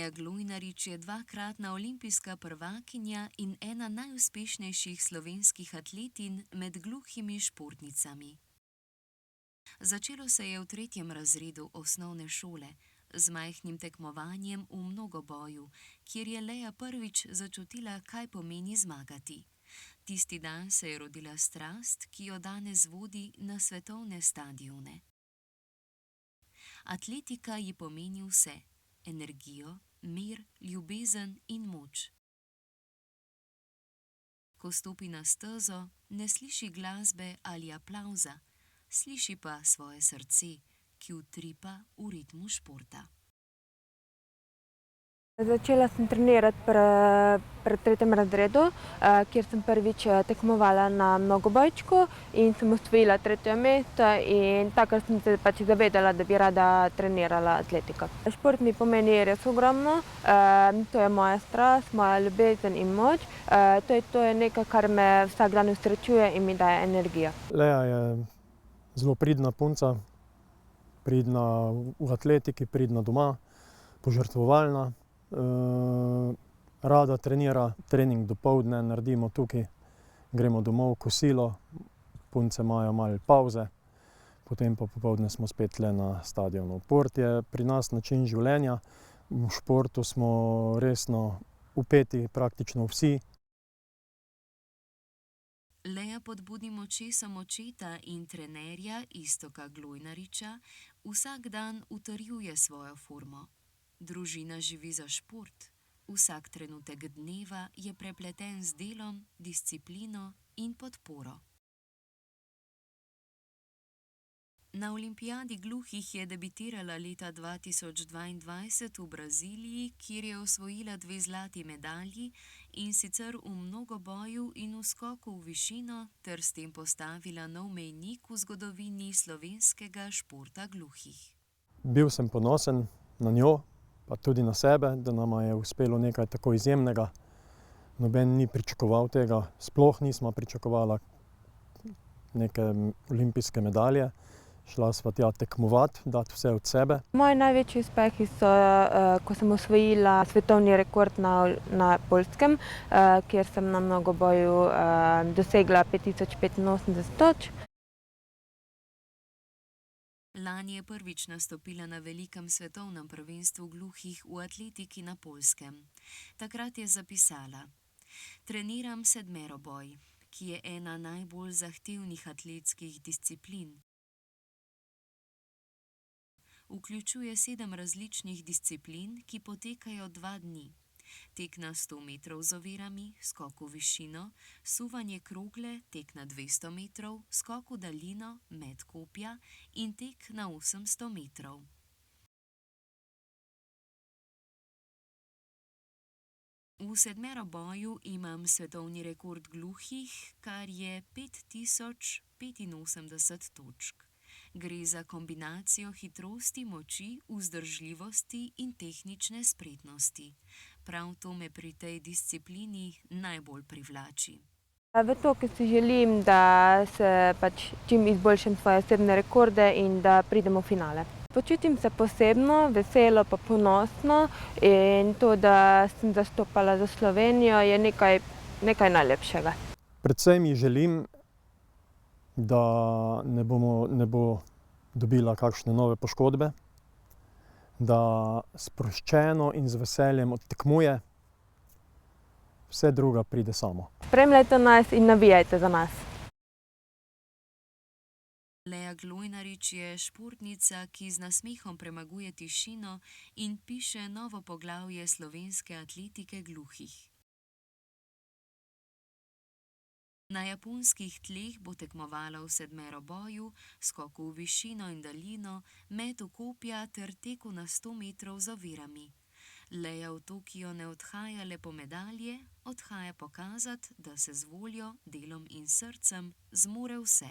Lea Glojnarič je dvakratna olimpijska prvakinja in ena najuspešnejših slovenskih atletinj med gluhimi športnicami. Začelo se je v 3. razredu osnovne šole z majhnim tekmovanjem v mnogoboju, kjer je Lea prvič začutila, kaj pomeni zmagati. Tisti dan se je rodila strast, ki jo danes vodi na svetovne stadione. Atletika ji pomeni vse: energijo, mir, ljubezen in moč. Ko stopi na stezo, ne sliši glasbe ali aplavza, sliši pa svoje srce, ki utripa v ritmu športa. Začela sem trenirati pri 3. razredu, kjer sem prvič tekmovala na mnogobojčku in sem osvojila 3. mesto in takrat sem se pač zavedala, da bi rada trenirala atletiko. Šport mi pomeni res ogromno, to je moja strast, moja ljubezen in moč, to je nekaj, kar me vsak dan osrečuje in mi daje energijo. Lea je zelo pridna punca, pridna v atletiki, pridna doma, požrtvovalna. Rada trenira, trening dopoldne naredimo tukaj, gremo domov, kosilo, punce imajo malo pavze, potem pa popoldne smo spet tule na stadionu. Šport je pri nas način življenja, v športu smo resno vpeti praktično vsi. Lea pod budnim očesom očeta in trenerja Iztoka Glojnariča vsak dan utrjuje svojo formo. Družina živi za šport. Vsak trenutek dneva je prepleten z delom, disciplino in podporo. Na olimpijadi gluhih je debitirala leta 2022 v Braziliji, kjer je osvojila 2 zlati medalji, in sicer v mnogoboju in v skoku v višino, ter s tem postavila nov mejnik v zgodovini slovenskega športa gluhih. Bil sem ponosen na njo, pa tudi na sebe, da nama je uspelo nekaj tako izjemnega. Noben ni pričakoval tega, sploh nisva pričakovala neke olimpijske medalje. Šla sva tja tekmovat, dati vse od sebe. Moji največji uspehi so, ko sem osvojila svetovni rekord na Poljskem, kjer sem na mnogoboju dosegla 5085 točk. Lani je prvič nastopila na velikem svetovnem prvenstvu gluhih v atletiki na Poljskem. Takrat je zapisala: "Treniram sedmeroboj, ki je ena najbolj zahtevnih atletskih disciplin. Vključuje 7 različnih disciplin, ki potekajo 2 dni. Tek na 100 metrov z ovirami, skok v višino, suvanje krogle, tek na 200 metrov, skok v daljino, met kopja in tek na 800 metrov. V sedmeroboju imam svetovni rekord gluhih, kar je 5085 točk. Gre za kombinacijo hitrosti, moči, vzdržljivosti in tehnične spretnosti. Prav to me pri tej disciplini najbolj privlači." V to, ker si želim, da se pač čim izboljšam svoje osebne rekorde in da pridem v finale. Počutim se posebno, veselo pa ponosno in to, da sem zastopala za Slovenijo, je nekaj najlepšega. Predvsem ji želim, da ne bo dobila kakšne nove poškodbe, da sproščeno in z veseljem odtekmuje, vse drugo pride samo. Spremljajte nas in navijajte za nas. Lea Glojnarič je športnica, ki z nasmehom premaguje tišino in piše novo poglavje slovenske atletike gluhih. Na japonskih tleh bo tekmovala v sedmeroboju, skoku v višino in daljino, metu kopja ter teku na 100 metrov z ovirami. Lea v Tokio ne odhaja le po medalje, odhaja pokazati, da se z voljo, delom in srcem zmore vse.